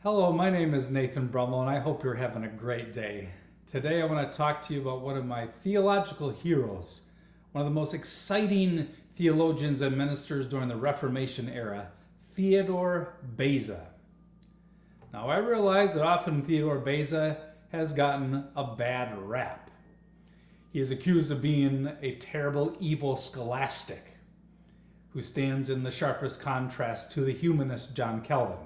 Hello, my name is Nathan Brummel, and I hope you're having a great day. Today, I want to talk to you about one of my theological heroes, one of the most exciting theologians and ministers during the Reformation era, Theodore Beza. Now, I realize that often Theodore Beza has gotten a bad rap. He is accused of being a terrible, evil scholastic who stands in the sharpest contrast to the humanist John Calvin.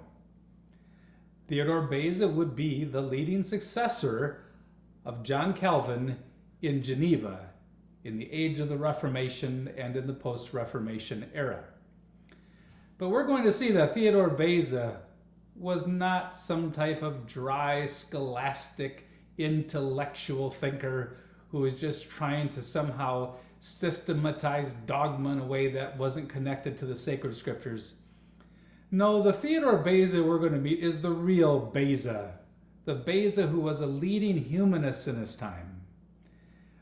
Theodore Beza would be the leading successor of John Calvin in Geneva in the age of the Reformation and in the post-Reformation era. But we're going to see that Theodore Beza was not some type of dry, scholastic, intellectual thinker who was just trying to somehow systematize dogma in a way that wasn't connected to the sacred scriptures. No, the Theodore Beza we're going to meet is the real Beza, the Beza who was a leading humanist in his time.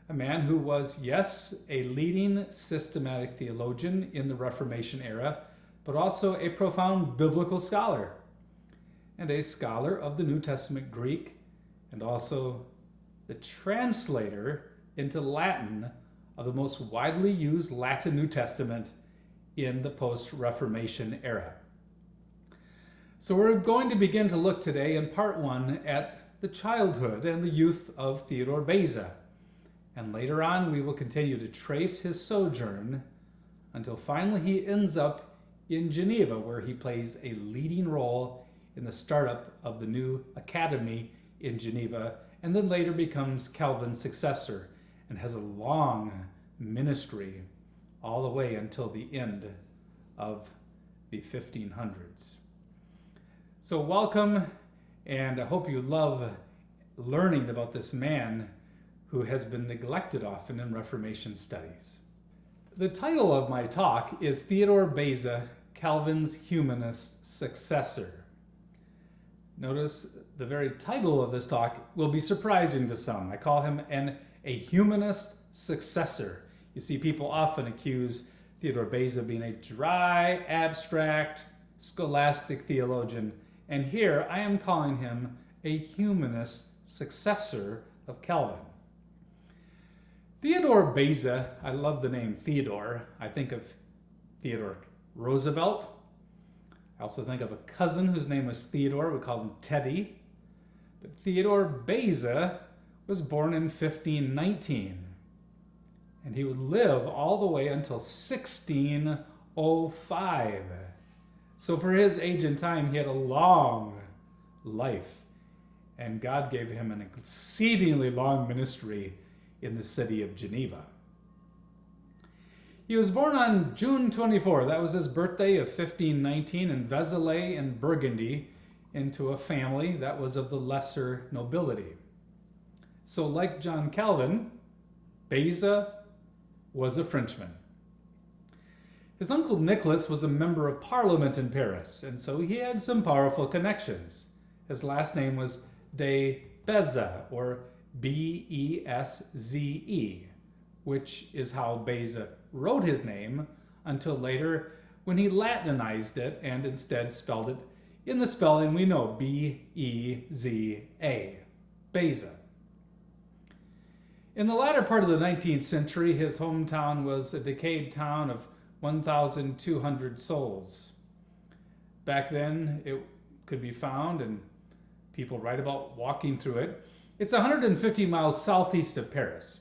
A man who was, yes, a leading systematic theologian in the Reformation era, but also a profound biblical scholar, and a scholar of the New Testament Greek, and also the translator into Latin of the most widely used Latin New Testament in the post-Reformation era. So we're going to begin to look today in part one at the childhood and the youth of Theodore Beza. And later on, we will continue to trace his sojourn until finally he ends up in Geneva, where he plays a leading role in the startup of the new academy in Geneva, and then later becomes Calvin's successor and has a long ministry all the way until the end of the 1500s. So welcome, and I hope you love learning about this man who has been neglected often in Reformation studies. The title of my talk is Theodore Beza, Calvin's Humanist Successor. Notice the very title of this talk will be surprising to some. I call him a humanist successor. You see, people often accuse Theodore Beza of being a dry, abstract, scholastic theologian. And here I am calling him a humanist successor of Calvin. Theodore Beza, I love the name Theodore. I think of Theodore Roosevelt. I also think of a cousin whose name was Theodore. We called him Teddy. But Theodore Beza was born in 1519. And he would live all the way until 1605. So for his age and time, he had a long life, and God gave him an exceedingly long ministry in the city of Geneva. He was born on June 24. That was his birthday of 1519 in Vézelay in Burgundy, into a family that was of the lesser nobility. So like John Calvin, Beza was a Frenchman. His uncle Nicholas was a member of parliament in Paris, and so he had some powerful connections. His last name was de Beza, or B-E-S-Z-E, which is how Beza wrote his name until later when he Latinized it and instead spelled it in the spelling we know, B-E-Z-A, Beza. In the latter part of the 19th century, his hometown was a decayed town of 1,200 souls. Back then, it could be found, and people write about walking through it. It's 150 miles southeast of Paris.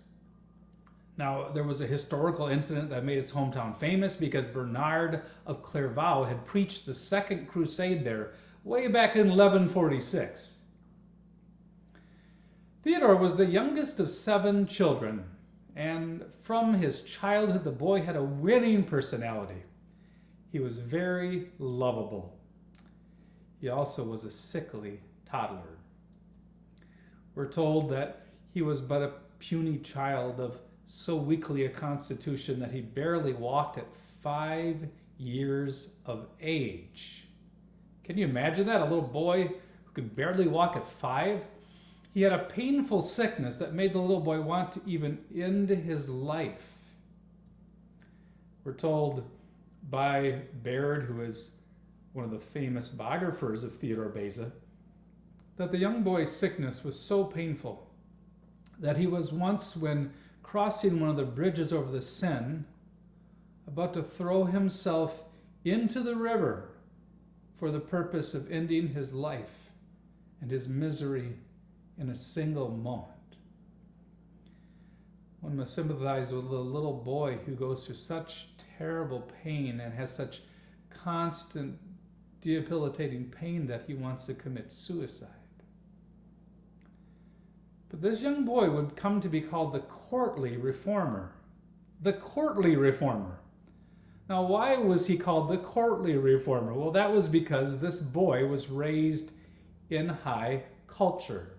Now, there was a historical incident that made his hometown famous because Bernard of Clairvaux had preached the Second Crusade there way back in 1146. Theodore was the youngest of 7 children. And from his childhood, the boy had a winning personality. He was very lovable. He also was a sickly toddler. We're told that he was but a puny child of so weakly a constitution that he barely walked at 5 years of age. Can you imagine that? A little boy who could barely walk at 5? He had a painful sickness that made the little boy want to even end his life. We're told by Baird, who is one of the famous biographers of Theodore Beza, that the young boy's sickness was so painful that he was once, when crossing one of the bridges over the Seine, about to throw himself into the river for the purpose of ending his life and his misery in a single moment. One must sympathize with the little boy who goes through such terrible pain and has such constant debilitating pain that he wants to commit suicide. But this young boy would come to be called the courtly reformer. The courtly reformer. Now, why was he called the courtly reformer? Well, that was because this boy was raised in high culture.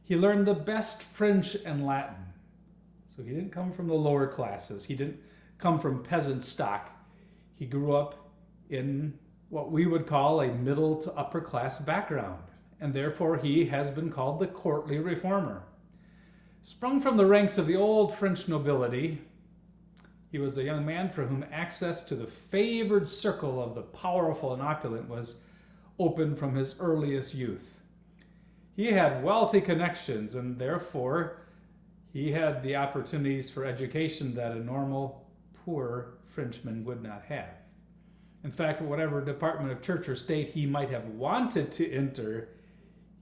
He learned the best French and Latin. So he didn't come from the lower classes. He didn't come from peasant stock. He grew up in what we would call a middle to upper class background, and therefore he has been called the courtly reformer. Sprung from the ranks of the old French nobility, he was a young man for whom access to the favored circle of the powerful and opulent was open from his earliest youth. He had wealthy connections, and therefore he had the opportunities for education that a normal, poor Frenchman would not have. In fact, whatever department of church or state he might have wanted to enter,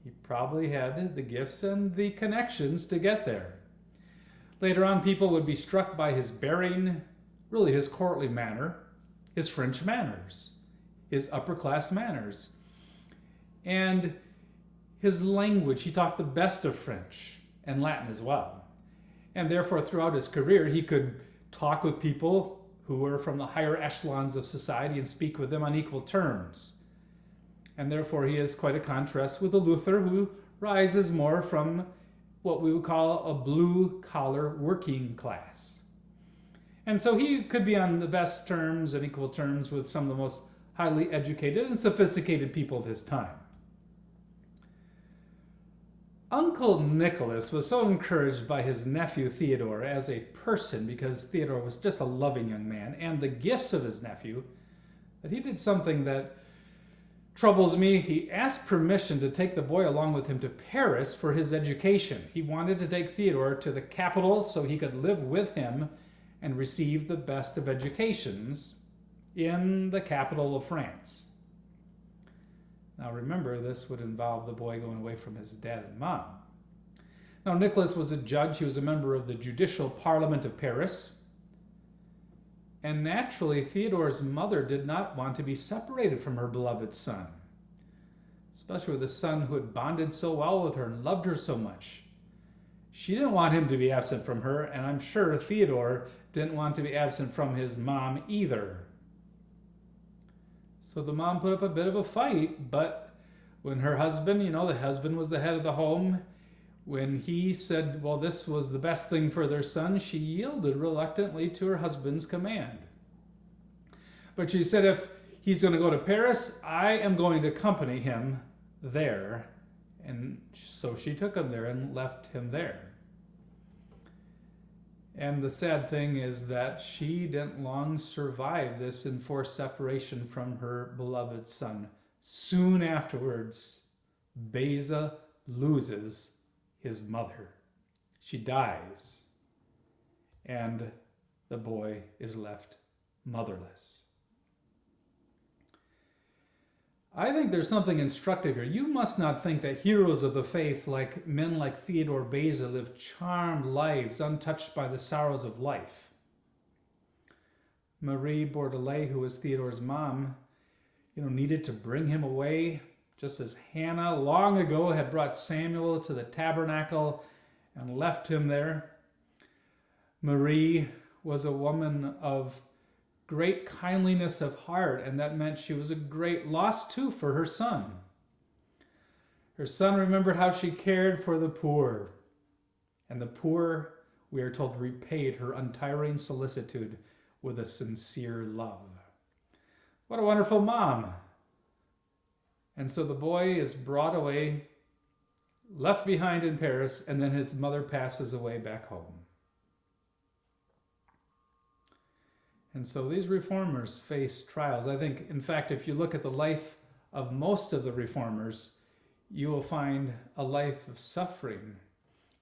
he probably had the gifts and the connections to get there. Later on, people would be struck by his bearing, really his courtly manner, his French manners, his upper class manners, and his language. He talked the best of French and Latin as well. And therefore, throughout his career, he could talk with people who were from the higher echelons of society and speak with them on equal terms. And therefore, he is quite a contrast with a Luther who rises more from what we would call a blue-collar working class. And so he could be on the best terms and equal terms with some of the most highly educated and sophisticated people of his time. Uncle Nicholas was so encouraged by his nephew Theodore as a person, because Theodore was just a loving young man, and the gifts of his nephew, that he did something that troubles me. He asked permission to take the boy along with him to Paris for his education. He wanted to take Theodore to the capital so he could live with him and receive the best of educations in the capital of France. Now remember, this would involve the boy going away from his dad and mom. Now Nicholas was a judge. He was a member of the judicial parliament of Paris. And naturally, Theodore's mother did not want to be separated from her beloved son, especially with a son who had bonded so well with her and loved her so much. She didn't want him to be absent from her, and I'm sure Theodore didn't want to be absent from his mom either. So the mom put up a bit of a fight, but when her husband, the husband was the head of the home, when he said, well, this was the best thing for their son, she yielded reluctantly to her husband's command. But she said, if he's going to go to Paris, I am going to accompany him there. And so she took him there and left him there. And the sad thing is that she didn't long survive this enforced separation from her beloved son. Soon afterwards, Beza loses his mother. She dies, and the boy is left motherless. I think there's something instructive here. You must not think that heroes of the faith, like men like Theodore Beza, live charmed lives untouched by the sorrows of life. Marie Bordelais, who was Theodore's mom, needed to bring him away, just as Hannah long ago had brought Samuel to the tabernacle and left him there. Marie was a woman of great kindliness of heart, and that meant she was a great loss too for her son. Her son remembered how she cared for the poor, and the poor, we are told, repaid her untiring solicitude with a sincere love. What a wonderful mom. And so the boy is brought away, left behind in Paris, and then his mother passes away back home. And so these reformers face trials. I think, in fact, if you look at the life of most of the reformers, you will find a life of suffering.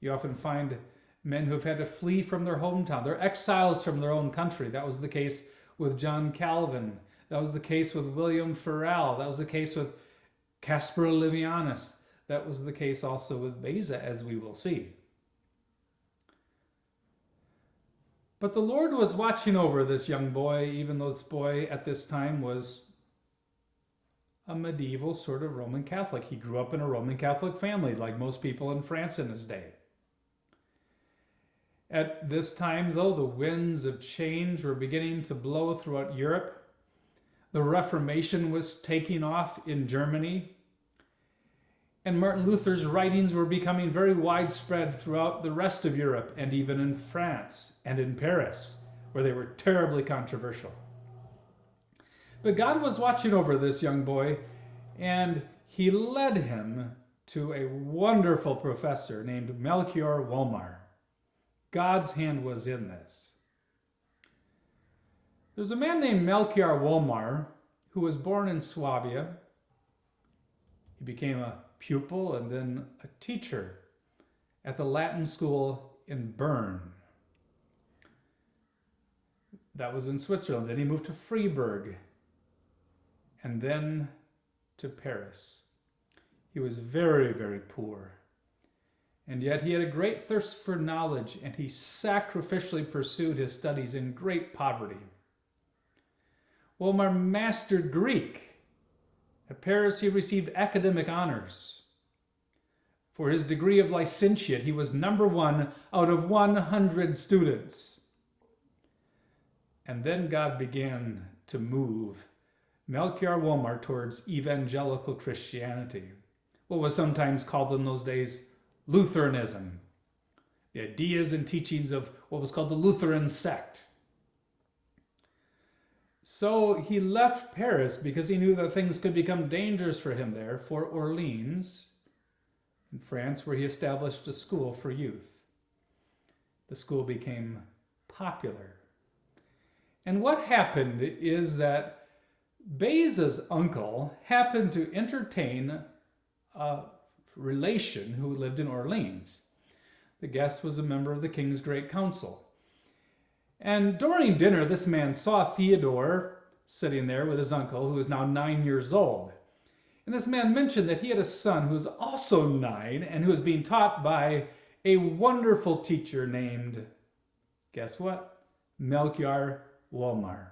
You often find men who have had to flee from their hometown. They're exiles from their own country. That was the case with John Calvin. That was the case with William Farel. That was the case with Caspar Livianus. That was the case also with Beza, as we will see. But the Lord was watching over this young boy, even though this boy at this time was a medieval sort of Roman Catholic. He grew up in a Roman Catholic family, like most people in France in his day. At this time, though, the winds of change were beginning to blow throughout Europe. The Reformation was taking off in Germany. And Martin Luther's writings were becoming very widespread throughout the rest of Europe, and even in France and in Paris, where they were terribly controversial. But God was watching over this young boy, and he led him to a wonderful professor named Melchior Wolmar. God's hand was in this. There's a man named Melchior Wolmar who was born in Swabia. He became a pupil and then a teacher at the Latin school in Bern. That was in Switzerland. Then he moved to Freiburg and then to Paris. He was very, very poor. And yet he had a great thirst for knowledge, and he sacrificially pursued his studies in great poverty. Wolmar mastered Greek. At Paris, he received academic honors. For his degree of licentiate, he was number 1 out of 100 students. And then God began to move Melchior Wolmar towards evangelical Christianity, what was sometimes called in those days Lutheranism, the ideas and teachings of what was called the Lutheran sect. So he left Paris because he knew that things could become dangerous for him there, for Orleans, in France, where he established a school for youth. The school became popular. And what happened is that Beza's uncle happened to entertain a relation who lived in Orleans. The guest was a member of the King's Great Council. And during dinner, this man saw Theodore sitting there with his uncle, who was now 9 years old. And this man mentioned that he had a son who was also 9 and who was being taught by a wonderful teacher named, guess what? Melchior Wolmar.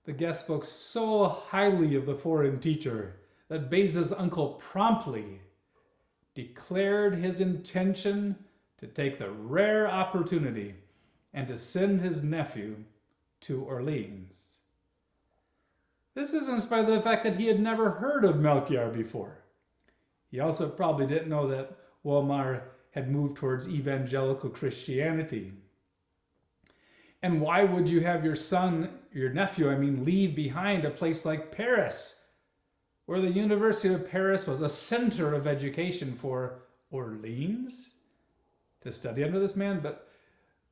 The guest spoke so highly of the foreign teacher that Beza's uncle promptly declared his intention to take the rare opportunity and to send his nephew to Orleans. This is in spite of the fact that he had never heard of Melchior before. He also probably didn't know that Wolmar had moved towards evangelical Christianity. And why would you have your nephew, leave behind a place like Paris, where the University of Paris was a center of education for Orleans, to study under this man?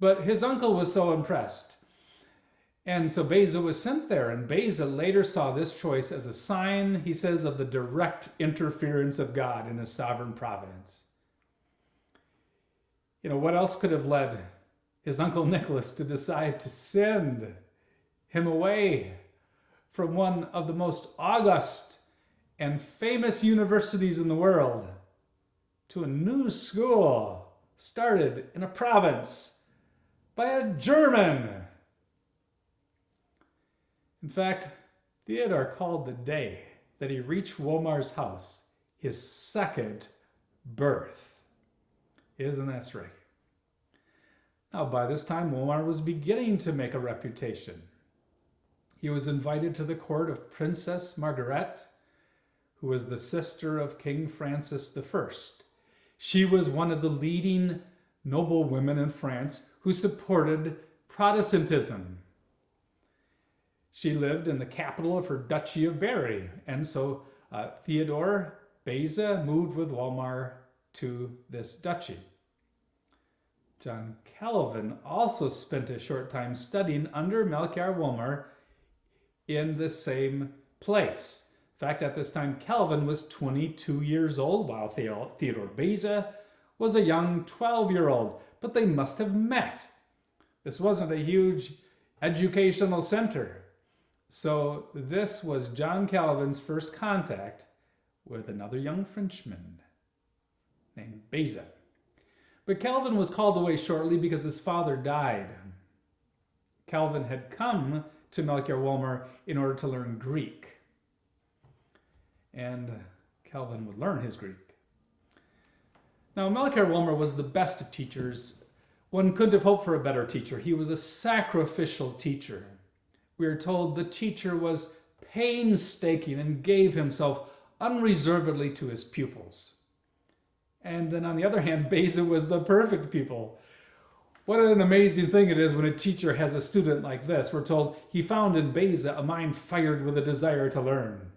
But his uncle was so impressed. And so Beza was sent there, and Beza later saw this choice as a sign, he says, of the direct interference of God in his sovereign providence. What else could have led his uncle Nicholas to decide to send him away from one of the most august and famous universities in the world to a new school started in a province by a German? In fact, Theodore called the day that he reached Wolmar's house his second birth. Isn't that strange? Now, by this time, Wolmar was beginning to make a reputation. He was invited to the court of Princess Margaret, who was the sister of King Francis I. She was one of the leading noble women in France who supported Protestantism. She lived in the capital of her Duchy of Berry, and so Theodore Beza moved with Wolmar to this duchy. John Calvin also spent a short time studying under Melchior Wolmar in the same place. fact, at this time, Calvin was 22 years old, while Theodore Beza was a young 12-year-old, but they must have met. This wasn't a huge educational center. So this was John Calvin's first contact with another young Frenchman named Beza. But Calvin was called away shortly because his father died. Calvin had come to Melchior Wolmer in order to learn Greek. And Calvin would learn his Greek. Now, Melchior Wolmer was the best of teachers. One couldn't have hoped for a better teacher. He was a sacrificial teacher. We are told the teacher was painstaking and gave himself unreservedly to his pupils. And then on the other hand, Beza was the perfect pupil. What an amazing thing it is when a teacher has a student like this. We're told he found in Beza a mind fired with a desire to learn.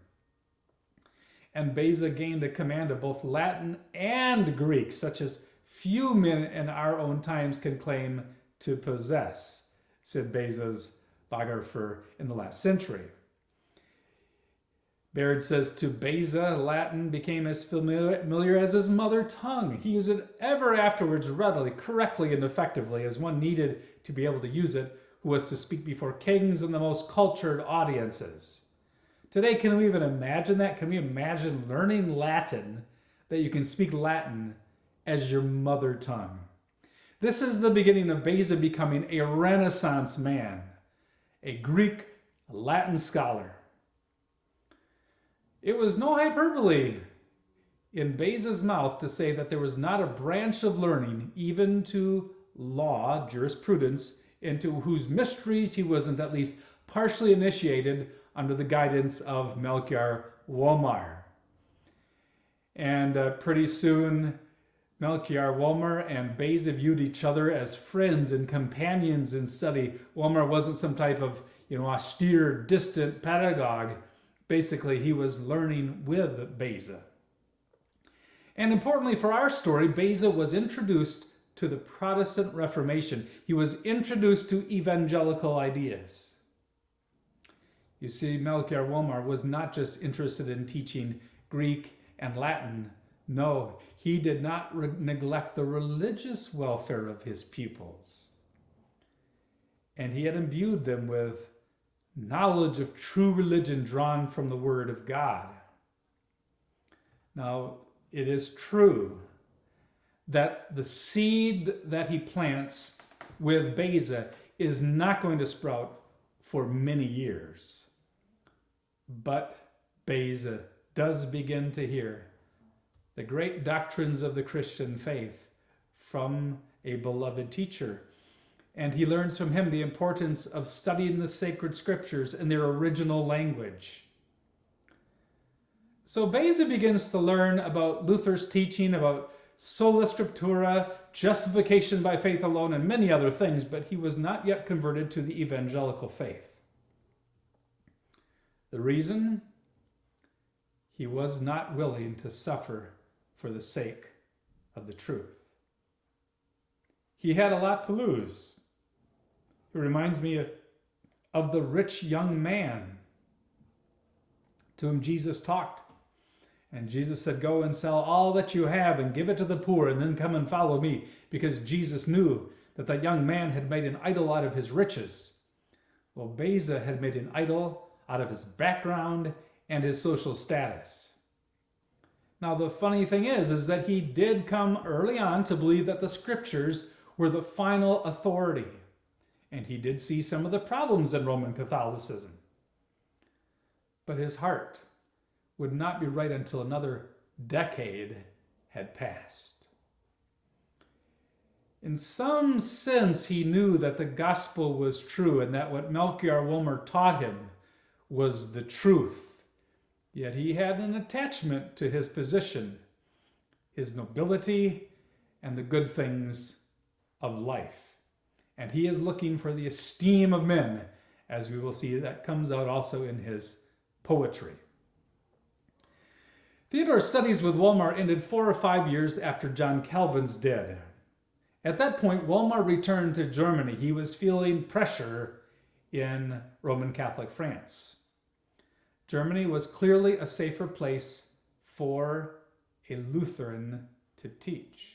And Beza gained a command of both Latin and Greek, such as few men in our own times can claim to possess, said Beza's biographer in the last century. Baird says, to Beza, Latin became as familiar as his mother tongue. He used it ever afterwards readily, correctly, and effectively as one needed to be able to use it, who was to speak before kings and the most cultured audiences. Today, can we even imagine that? Can we imagine learning Latin, that you can speak Latin as your mother tongue? This is the beginning of Beza becoming a Renaissance man, a Greek Latin scholar. It was no hyperbole in Beza's mouth to say that there was not a branch of learning, even to law, jurisprudence, into whose mysteries he wasn't at least partially initiated under the guidance of Melchior Wolmer. And pretty soon, Melchior Wolmer and Beza viewed each other as friends and companions in study. Wolmer wasn't some type of, austere, distant pedagogue. Basically, he was learning with Beza. And importantly for our story, Beza was introduced to the Protestant Reformation. He was introduced to evangelical ideas. You see, Melchior Wolmer was not just interested in teaching Greek and Latin. No, he did not neglect the religious welfare of his pupils. And he had imbued them with knowledge of true religion drawn from the Word of God. Now, it is true that the seed that he plants with Beza is not going to sprout for many years. But Beza does begin to hear the great doctrines of the Christian faith from a beloved teacher. And he learns from him the importance of studying the sacred scriptures in their original language. So Beza begins to learn about Luther's teaching about sola scriptura, justification by faith alone, and many other things, but he was not yet converted to the evangelical faith. The reason? He was not willing to suffer for the sake of the truth. He had a lot to lose. It reminds me of the rich young man to whom Jesus talked. And Jesus said, go and sell all that you have and give it to the poor and then come and follow me. Because Jesus knew that that young man had made an idol out of his riches. Well, Beza had made an idol out of his background and his social status. Now, the funny thing is that he did come early on to believe that the scriptures were the final authority. And he did see some of the problems in Roman Catholicism. But his heart would not be right until another decade had passed. In some sense, he knew that the gospel was true and that what Melchior Wolmer taught him was the truth. Yet he had an attachment to his position, his nobility, and the good things of life. And he is looking for the esteem of men, as we will see that comes out also in his poetry. Theodore's studies with Wolmer ended 4 or 5 years after John Calvin's did. At that point, Wolmer returned to Germany. He was feeling pressure in Roman Catholic France. Germany was clearly a safer place for a Lutheran to teach.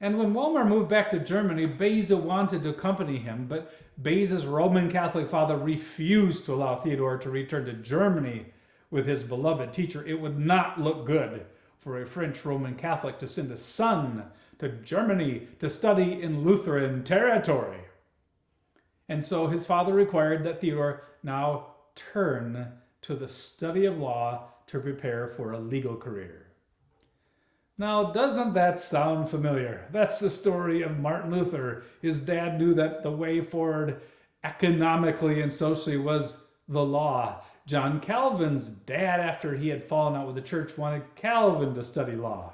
And when Walmer moved back to Germany, Beza wanted to accompany him, but Beza's Roman Catholic father refused to allow Theodore to return to Germany with his beloved teacher. It would not look good for a French Roman Catholic to send a son to Germany to study in Lutheran territory. And so his father required that Theodore now turn to the study of law to prepare for a legal career. Now, doesn't that sound familiar? That's the story of Martin Luther. His dad knew that the way forward economically and socially was the law. John Calvin's dad, after he had fallen out with the church, wanted Calvin to study law.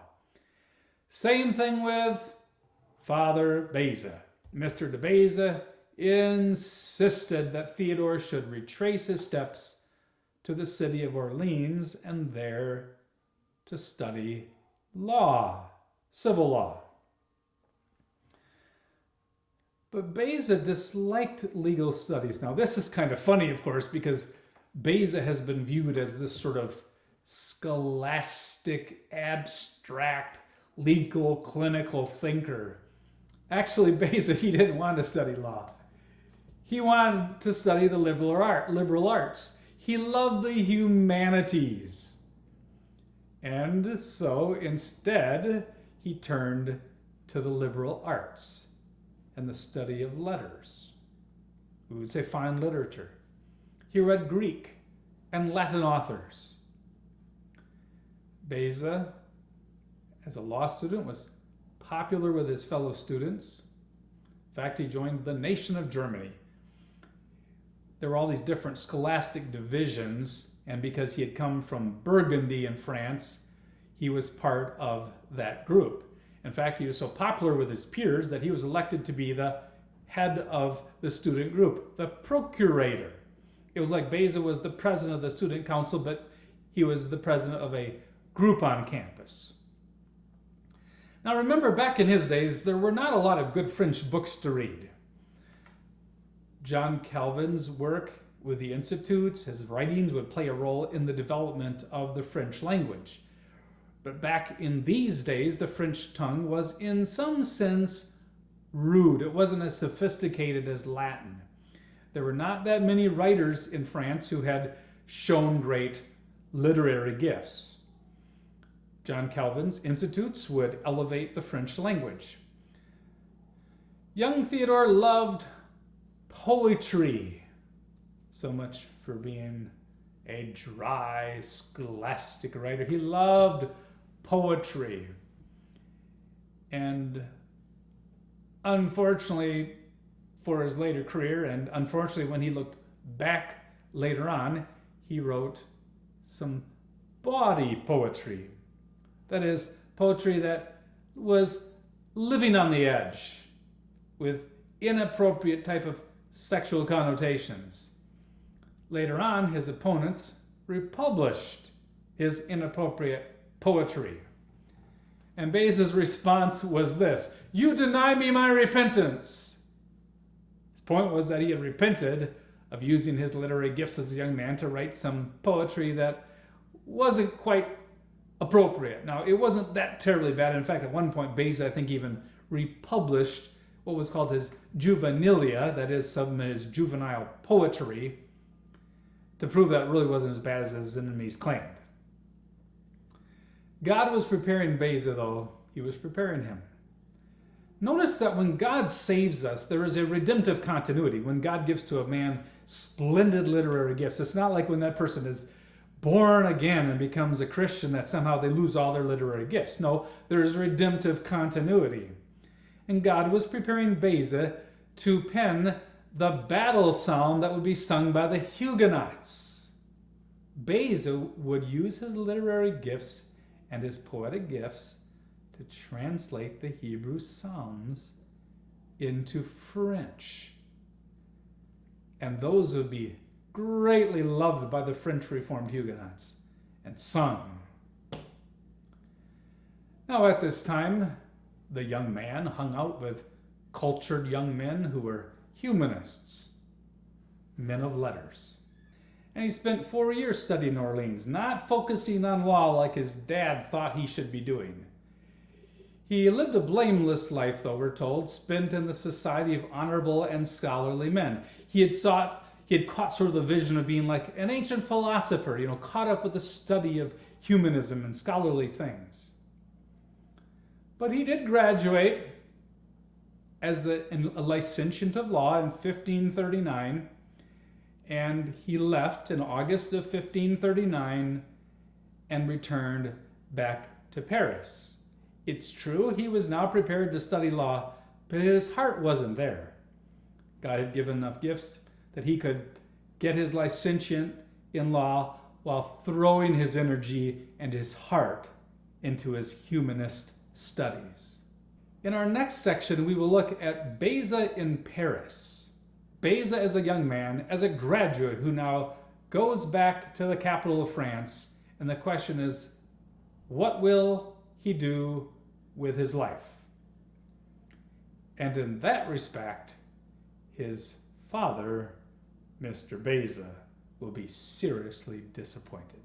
Same thing with Father Beza. Mr. de Beza insisted that Theodore should retrace his steps to the city of Orleans and there to study law, civil law. But Beza disliked legal studies. Now, this is kind of funny, of course, because Beza has been viewed as this sort of scholastic, abstract, legal, clinical thinker. Actually, Beza, he didn't want to study law. He wanted to study the liberal arts. He loved the humanities. And so instead, he turned to the liberal arts and the study of letters. We would say fine literature. He read Greek and Latin authors. Beza, as a law student, was popular with his fellow students. In fact, he joined the nation of Germany. There were all these different scholastic divisions, and because he had come from Burgundy in France, he was part of that group. In fact, he was so popular with his peers that he was elected to be the head of the student group, the procurator. It was like Beza was the president of the student council, but he was the president of a group on campus. Now remember, back in his days, there were not a lot of good French books to read. John Calvin's work with the institutes, his writings would play a role in the development of the French language. But back in these days, the French tongue was in some sense rude. It wasn't as sophisticated as Latin. There were not that many writers in France who had shown great literary gifts. John Calvin's institutes would elevate the French language. Young Theodore loved poetry, so much for being a dry, scholastic writer. He loved poetry. And unfortunately for his later career, and unfortunately when he looked back later on, he wrote some bawdy poetry. That is, poetry that was living on the edge with inappropriate type of sexual connotations. Later on, his opponents republished his inappropriate poetry. And Beza's response was this: "You deny me my repentance." His point was that he had repented of using his literary gifts as a young man to write some poetry that wasn't quite appropriate. Now, it wasn't that terribly bad. In fact, at one point, Beza, I think, even republished what was called his juvenilia, that is, some of his juvenile poetry, to prove that it really wasn't as bad as his enemies claimed. God was preparing Beza, though. He was preparing him. Notice that when God saves us, there is a redemptive continuity. When God gives to a man splendid literary gifts, it's not like when that person is born again and becomes a Christian that somehow they lose all their literary gifts. No, there is redemptive continuity. And God was preparing Beza to pen the battle psalm that would be sung by the Huguenots. Beza would use his literary gifts and his poetic gifts to translate the Hebrew Psalms into French. And those would be greatly loved by the French Reformed Huguenots and sung. Now at this time, the young man hung out with cultured young men who were humanists, men of letters. And he spent 4 years studying Orleans, not focusing on law like his dad thought he should be doing. He lived a blameless life, though, we're told, spent in the society of honorable and scholarly men. He had caught sort of the vision of being like an ancient philosopher, caught up with the study of humanism and scholarly things. But he did graduate as a licentiate of law in 1539, and he left in August of 1539 and returned back to Paris. It's true, he was now prepared to study law, but his heart wasn't there. God had given enough gifts that he could get his licentiate in law while throwing his energy and his heart into his humanist studies. In our next section, we will look at Beza in Paris. Beza as a young man, as a graduate who now goes back to the capital of France, and the question is, what will he do with his life? And in that respect, his father, Mr. Beza, will be seriously disappointed.